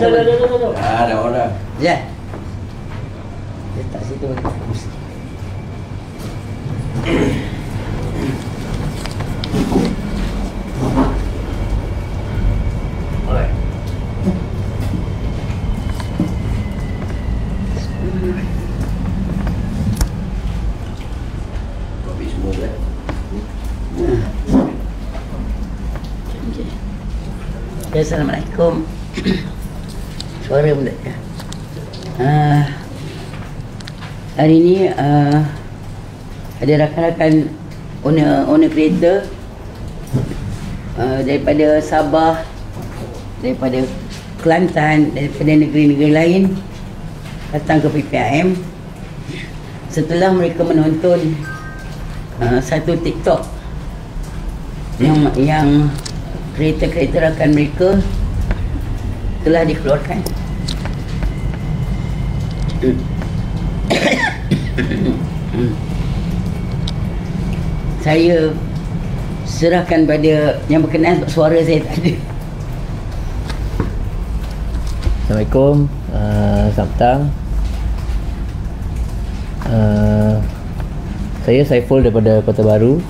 Dah orang. Ya. Letak situ bagus. Alright. Kopi semua kan? Ya, Assalamualaikum. Suara pun tak ada. Hari ni ada rakan-rakan owner kereta daripada Sabah, daripada Kelantan, daripada negeri-negeri lain datang ke PPIM setelah mereka menonton satu TikTok yang kereta-kereta rakan mereka telah dikeluarkan. Saya serahkan pada yang berkenaan sebab suara saya tak ada. Assalamualaikum, selamat petang. Saya Saiful daripada Kota Baru.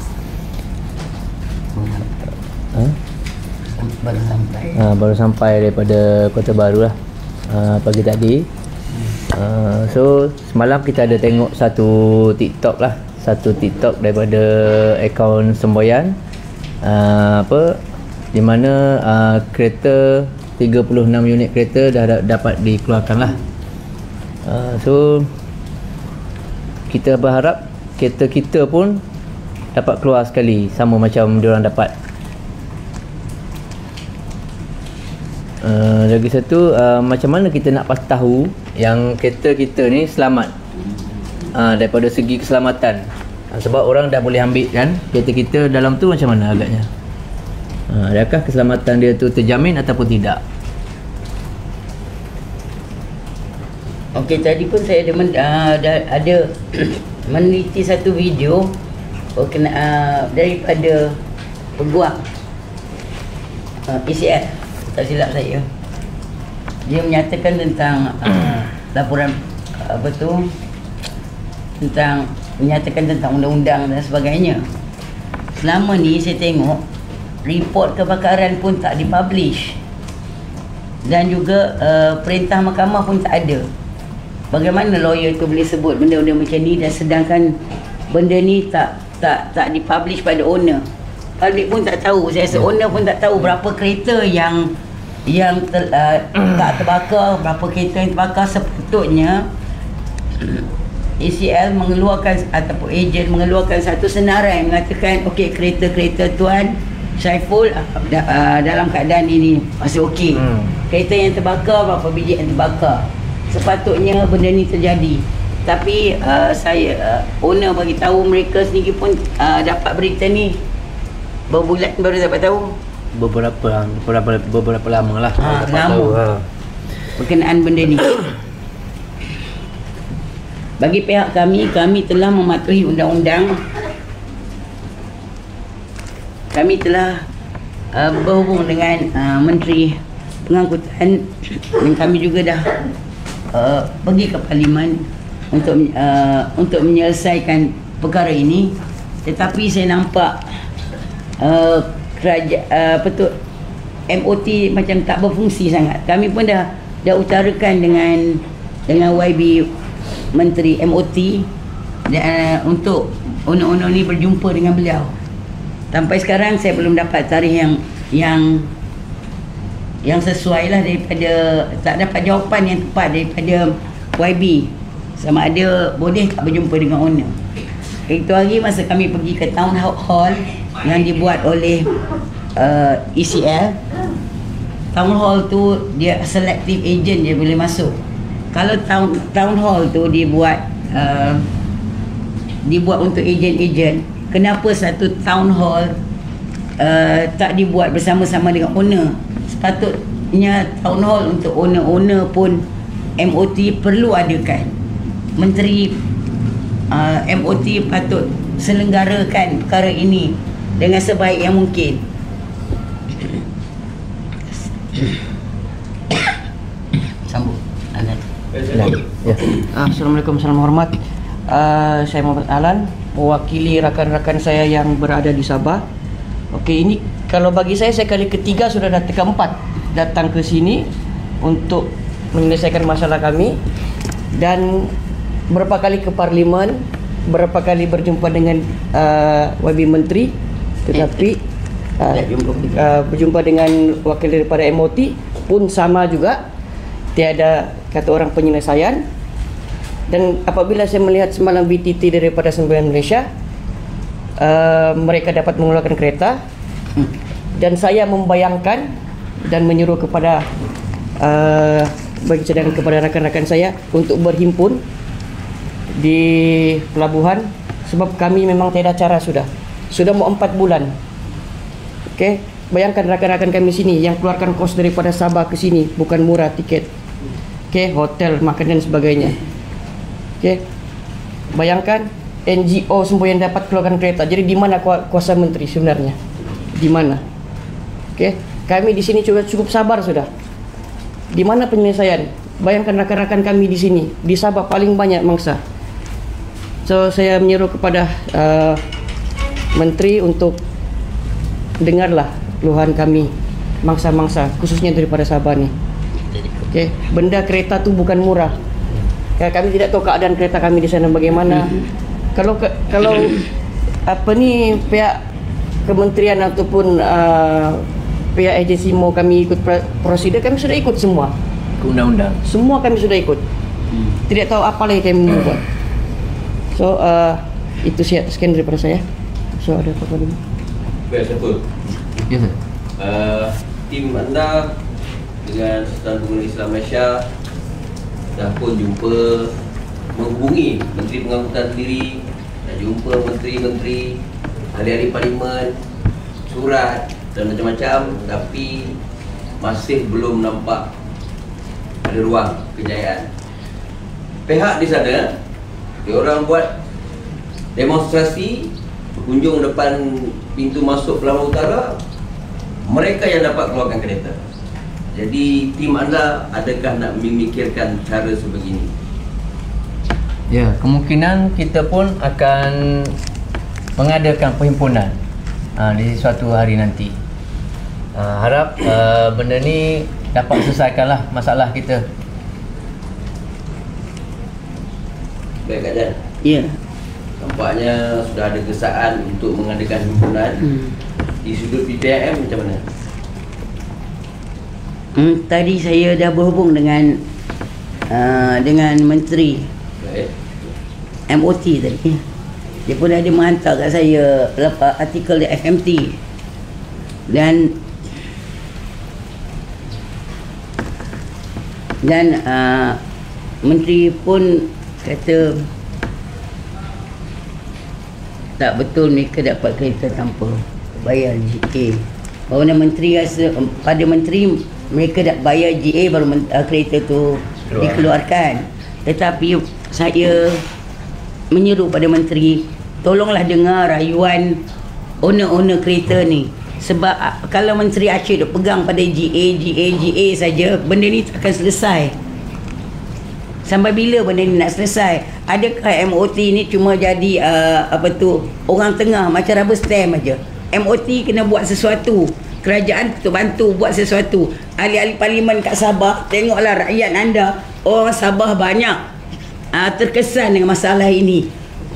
Baru sampai daripada Kota Baru lah pagi tadi. So semalam kita ada tengok satu TikTok lah, satu TikTok daripada akaun Semboyan di mana kereta 36 unit kereta dah dapat dikeluarkan lah. So kita berharap kereta kita pun dapat keluar sekali sama macam diorang dapat. Lagi satu, macam mana kita nak pasti tahu yang kereta kita ni selamat daripada segi keselamatan, sebab orang dah boleh ambil kan kereta kita, dalam tu macam mana agaknya, adakah keselamatan dia tu terjamin ataupun tidak? Okey, tadi pun saya ada meneliti satu video daripada peguam ECL, tak silap saya. Dia menyatakan tentang laporan menyatakan tentang undang-undang dan sebagainya. Selama ni saya tengok report kebakaran pun tak dipublish, dan juga perintah mahkamah pun tak ada. Bagaimana lawyer tu boleh sebut benda-benda macam ni, dan sedangkan benda ni tak dipublish pada owner. Public pun tak tahu. Saya rasa owner pun tak tahu berapa kereta yang tak terbakar, berapa kereta yang terbakar. Sepatutnya ACL mengeluarkan ataupun ejen mengeluarkan satu senarai mengatakan okey, kereta-kereta tuan Saiful dalam keadaan ini masih okey. Kereta yang terbakar, berapa biji yang terbakar. Sepatutnya benda ni terjadi. Tapi owner bagi tahu mereka sendiri pun dapat berita ni berbulan baru dapat tahu. Beberapa lama lah lama berkenaan benda ni. Bagi pihak kami telah mematuhi undang-undang. Kami telah berhubung dengan Menteri Pengangkutan, dan kami juga dah pergi ke Parlimen untuk menyelesaikan perkara ini. Tetapi saya nampak MOT macam tak berfungsi sangat. Kami pun dah utarakan dengan YB Menteri MOT untuk owner-owner ni berjumpa dengan beliau. Sampai sekarang saya belum dapat tarikh yang sesuai lah, daripada tak dapat jawapan yang tepat daripada YB sama ada boleh tak berjumpa dengan owner. Itu hari masa kami pergi ke town hall yang dibuat oleh ECL. Town hall tu dia selective agent dia boleh masuk. Kalau town hall tu dibuat untuk ejen-ejen, kenapa satu town hall tak dibuat bersama-sama dengan owner? Sepatutnya town hall untuk owner-owner pun MOT perlu adakan. Menteri MOT patut selenggarakan perkara ini dengan sebaik yang mungkin. Ya. Assalamualaikum, salam hormat. Saya Muhammad Alan, mewakili rakan-rakan saya yang berada di Sabah. Okey, ini kalau bagi saya kali ketiga sudah keempat datang ke sini untuk menyelesaikan masalah kami, dan berapa kali ke Parlimen, berapa kali berjumpa dengan YB Menteri, tetapi berjumpa dengan wakil daripada MOT pun sama juga, tiada kata orang penyelesaian. Dan apabila saya melihat semalam BTT daripada Sembilan Malaysia, mereka dapat mengeluarkan kereta, dan saya membayangkan dan menyuruh kepada bagi cadangan kepada rakan-rakan saya untuk berhimpun di pelabuhan, sebab kami memang tiada cara, sudah mau 4 bulan. Okey, bayangkan rakan-rakan kami sini yang keluarkan kos daripada Sabah ke sini, bukan murah tiket. Okey, hotel, makan dan sebagainya. Okey, bayangkan NGO semua yang dapat keluarkan kereta. Jadi di mana kuasa menteri sebenarnya? Di mana? Okey, kami di sini cukup sabar sudah. Di mana penyelesaian? Bayangkan rakan-rakan kami di sini, di Sabah paling banyak mangsa. So saya menyeru kepada menteri untuk dengarlah keluhan kami mangsa-mangsa, khususnya daripada Sabah ni. Okey, benda kereta tu bukan murah. Kami tidak tahu keadaan kereta kami di sana bagaimana. Kalau apa ni, pihak kementerian ataupun pihak agensi mau kami ikut prosedur, kami sudah ikut semua. Undang-undang. Semua kami sudah ikut. Tidak tahu apa lagi kami mau buat. So itu sekian daripada saya. So ada apa-apa lagi? Baik, Saiful. Ya, sir. Tim anda dengan Sultan Pengguna Islam Malaysia dah pun jumpa, menghubungi Menteri Pengangkutan sendiri, dah jumpa menteri-menteri, ahli-ahli parlimen, surat dan macam-macam, tapi masih belum nampak ada ruang kejayaan. Pihak di sana, diorang buat demonstrasi berkunjung depan pintu masuk Pelabuhan Utara, mereka yang dapat keluarkan kereta. Jadi tim anda adakah nak memikirkan cara sebegini? Ya, kemungkinan kita pun akan mengadakan perhimpunan di suatu hari nanti. Harap benda ni dapat selesaikanlah masalah kita. Baik, Kak Jan. Ya. Nampaknya sudah ada kesaan untuk mengadakan himpunan. Di sudut PPIM macam mana? Tadi saya dah berhubung dengan menteri Baik. MOT tadi. Dia pun ada menghantar kat saya artikel di FMT, dan menteri pun kata tak betul mereka dapat kereta tanpa bayar GA. Bahawa menteri rasa, pada menteri mereka dah bayar GA baru kereta tu dikeluarkan. Tetapi saya menyeru pada menteri, tolonglah dengar rayuan owner-owner kereta ni. Sebab kalau Menteri Aceh duk pegang pada GA saja, benda ni tak akan selesai. Sampai bila benda ni nak selesai? Adakah MOT ni cuma jadi orang tengah macam rubber stamp aja? MOT kena buat sesuatu. Kerajaan betul bantu buat sesuatu. Ahli-ahli parlimen kat Sabah, tengoklah rakyat anda, orang Sabah banyak terkesan dengan masalah ini.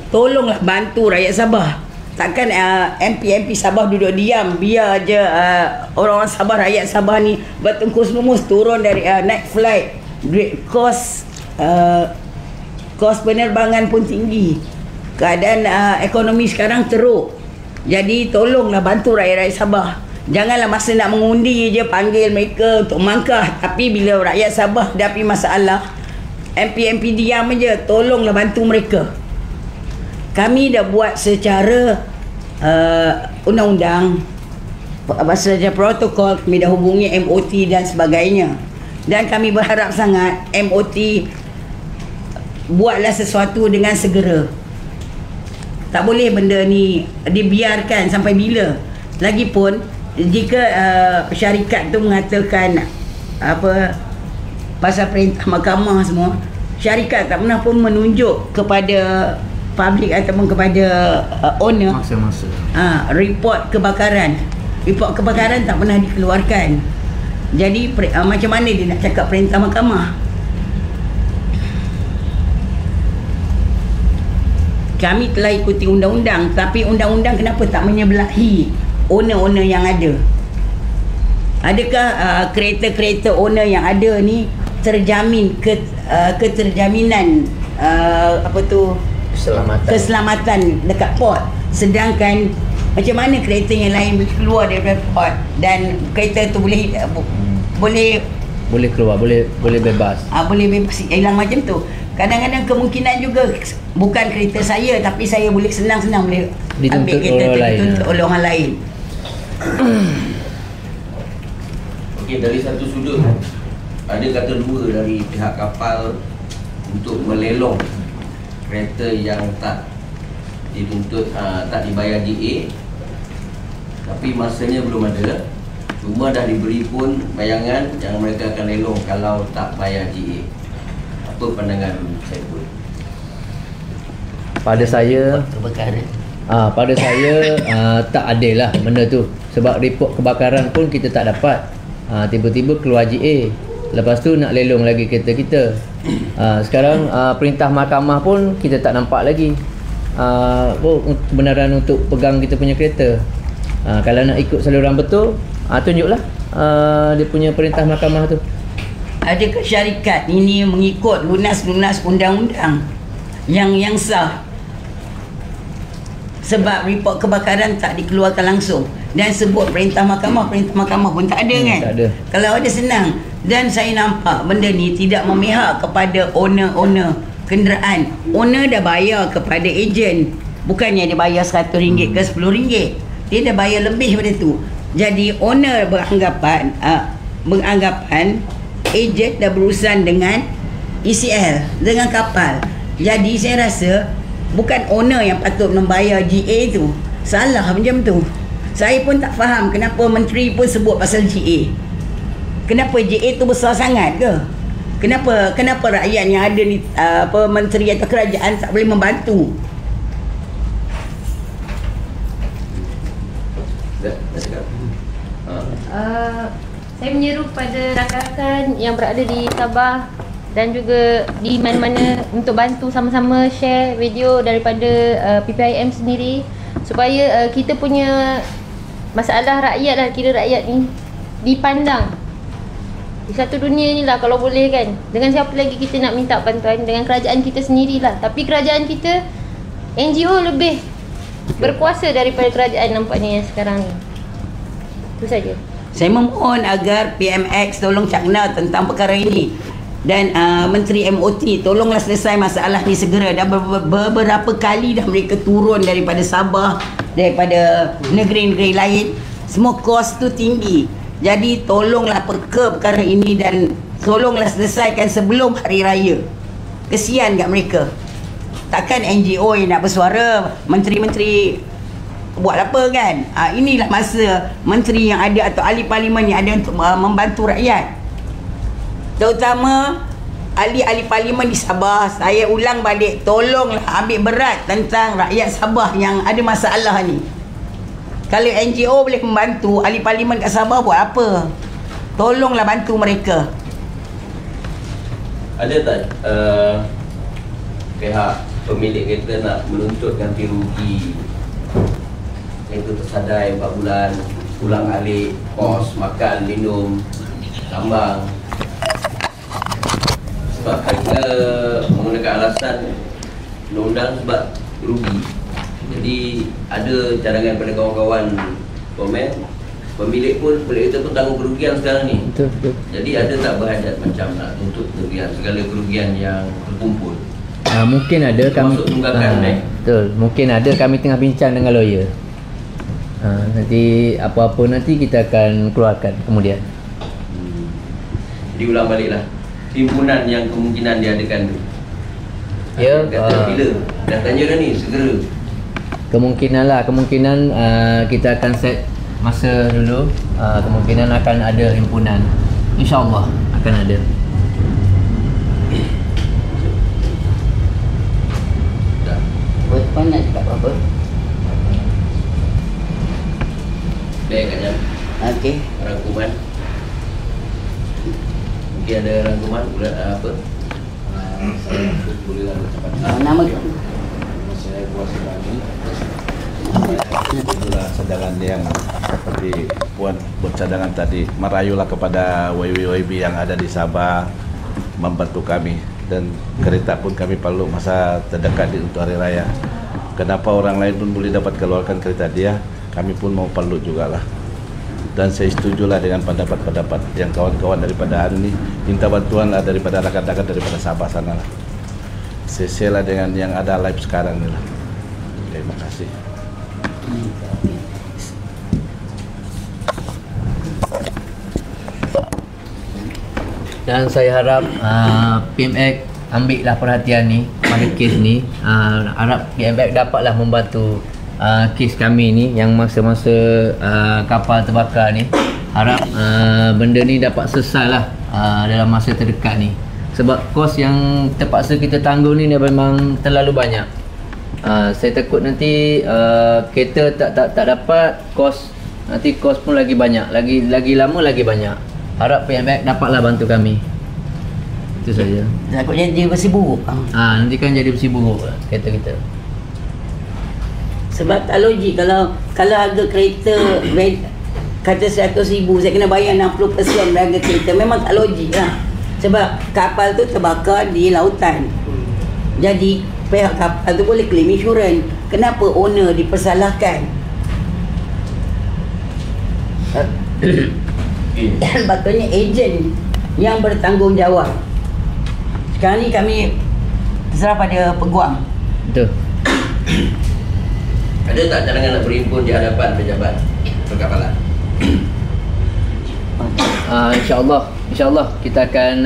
Tolonglah bantu rakyat Sabah. Takkan MP Sabah duduk diam, biar je orang-orang Sabah, rakyat Sabah ni bertengkus memus turun dari naik flight. Kos penerbangan pun tinggi. Keadaan ekonomi sekarang teruk. Jadi tolonglah bantu rakyat-rakyat Sabah. Janganlah masa nak mengundi je panggil mereka untuk mangkah, tapi bila rakyat Sabah hadapi masalah, MP diam je. Tolonglah bantu mereka. Kami dah buat secara undang-undang, secara protokol, kami dah hubungi MOT dan sebagainya. Dan kami berharap sangat MOT buatlah sesuatu dengan segera. Tak boleh benda ni dibiarkan sampai bila. Lagipun jika syarikat tu mengatakan pasal perintah mahkamah semua, syarikat tak pernah pun menunjuk kepada public ataupun kepada owner Masa-masa. report kebakaran. Report kebakaran tak pernah dikeluarkan. Jadi macam mana dia nak cakap perintah mahkamah? Kami telah ikuti undang-undang, tapi undang-undang kenapa tak menyebelahi owner-owner yang ada? Adakah kereta-kereta owner yang ada ni terjamin keterjaminan keselamatan dekat port, sedangkan macam mana kereta yang lain boleh keluar daripada port dan kereta tu boleh keluar, boleh bebas. Boleh bebas hilang macam tu. Kadang-kadang kemungkinan juga bukan kereta saya, tapi saya boleh senang-senang boleh ambil kereta tu dituntut oleh orang lain. Okey, dari satu sudut ada kata dua dari pihak kapal untuk melelong kereta yang tak dituntut, tak dibayar GA, tapi masanya belum ada. Cuma dah diberi pun bayangan yang mereka akan lelong kalau tak bayar GA. Apa pandangan saya pun? Pada saya Kebakaran. pada saya tak adil lah benda tu. Sebab report kebakaran pun kita tak dapat. Tiba-tiba keluar GA. Lepas tu nak lelong lagi kereta kita. Sekarang perintah mahkamah pun kita tak nampak lagi. Kebenaran untuk pegang kita punya kereta. Kalau nak ikut saluran betul, tunjuklah dia punya perintah mahkamah tu. Adakah syarikat ini mengikut lunas-lunas undang-undang yang sah? Sebab report kebakaran tak dikeluarkan langsung dan sebut perintah mahkamah pun tak ada kan? Tak ada. Kalau ada senang. Dan saya nampak benda ni tidak memihak kepada owner-owner kenderaan. Owner dah bayar kepada ejen. Bukannya dia bayar RM100 ke RM10. Dia dah bayar lebih daripada tu. Jadi owner beranggapan ejen dah berurusan dengan ECL, dengan kapal. Jadi saya rasa bukan owner yang patut membayar GA tu. Salah macam tu. Saya pun tak faham kenapa menteri pun sebut pasal GA. Kenapa GA tu besar sangat ke? Kenapa rakyat yang ada ni menteri atau kerajaan tak boleh membantu? Saya menyeru kepada rakan-rakan yang berada di Sabah dan juga di mana-mana untuk bantu sama-sama share video daripada PPIM sendiri supaya kita punya masalah rakyat lah, kira rakyat ni dipandang di satu dunia ni lah kalau boleh kan. Dengan siapa lagi kita nak minta bantuan? Dengan kerajaan kita sendirilah. Tapi kerajaan kita, NGO lebih berkuasa daripada kerajaan nampaknya yang sekarang ni. Itu saja. Saya memohon agar PMX tolong cakna tentang perkara ini. Dan Menteri MOT tolonglah selesai masalah ni segera. Dah beberapa kali dah mereka turun daripada Sabah, daripada negeri-negeri lain. Semua kos tu tinggi. Jadi tolonglah peka perkara ini dan tolonglah selesaikan sebelum hari raya. Kesian kat mereka. Takkan NGO yang nak bersuara, menteri-menteri buat apa kan? Inilah masa menteri yang ada atau ahli parlimen yang ada untuk membantu rakyat. Terutama ahli-ahli parlimen di Sabah. Saya ulang balik, tolonglah ambil berat tentang rakyat Sabah yang ada masalah ni. Kalau NGO boleh membantu, ahli parlimen kat Sabah buat apa? Tolonglah bantu mereka. Ada tak pihak pemilik kereta nak menuntut ganti rugi kereta tersadai 4 bulan, pulang alik, kos, makan, minum, tambang? Sebab mereka menggunakan alasan undang-undang sebab rugi. Jadi ada cadangan pada kawan-kawan komen, pemilik kereta pun tanggung kerugian sekarang ni. Betul. Jadi ada tak berhajat macam nak tuntut kerugian, segala kerugian yang terkumpul? Mungkin ada kami Termasuk tunggakan, betul. Mungkin ada kami tengah bincang dengan lawyer. Nanti apa-apa nanti kita akan keluarkan kemudian. Jadi ulang baliklah, himpunan yang kemungkinan diadakan tu. Ya, Kata bila? Dah tanya dah ni, segera. Kemungkinan kita akan set masa dulu. Kemungkinan akan ada himpunan. InsyaAllah akan ada. Puan nak cakap apa? Baik kat jam Okey. rangkuman. Mungkin ada rangkuman apa? Saya boleh lah cepat. Nama Saya Puas Rani. Itulah cadangan yang seperti Puan buat cadangan tadi, merayulah kepada YB yang ada di Sabah membantu kami, dan kereta pun kami perlu masa terdekat untuk hari raya. Kenapa orang lain pun boleh dapat keluarkan kereta dia, kami pun mau perlu jugalah. Dan saya setujulah dengan pendapat-pendapat yang kawan-kawan daripada ini minta bantuan lah daripada rakan-rakan daripada Sabah sana lah. Sesuai lah dengan yang ada live sekarang ni lah. Terima kasih. Dan saya harap PMX ambil lah perhatian ni pada kes ni. Harap PMX dapatlah membantu kes kami ni yang masa-masa kapal terbakar ni. Harap benda ni dapat selesai lah dalam masa terdekat ni. Sebab kos yang terpaksa kita tanggung ni memang terlalu banyak. Saya takut nanti kereta tak dapat, kos nanti kos pun lagi banyak, lagi lama lagi banyak. Harap PMX dapatlah bantu kami. Itu saja. takut jadi bersih buruk. Nanti kan jadi bersih buruk kereta kita. Sebab tak logik kalau harga kereta kata 100,000, saya kena bayar 60% harga kereta. Memang tak logik lah. Sebab kapal tu terbakar di lautan. Jadi pihak kapal tu boleh claim insurans. Kenapa owner dipersalahkan? Dan patutnya ejen yang bertanggungjawab. Sekarang ni kami terserah pada peguam. Betul. Ada tak cadangan nak berhimpun di hadapan pejabat perkapalan? InsyaAllah kita akan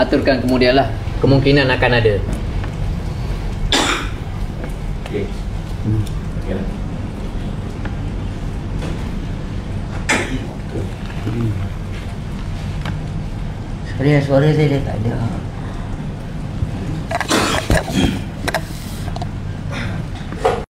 aturkan kemudian lah. Kemungkinan akan ada. Okey. Okey lah. Suara saya dah tak ada.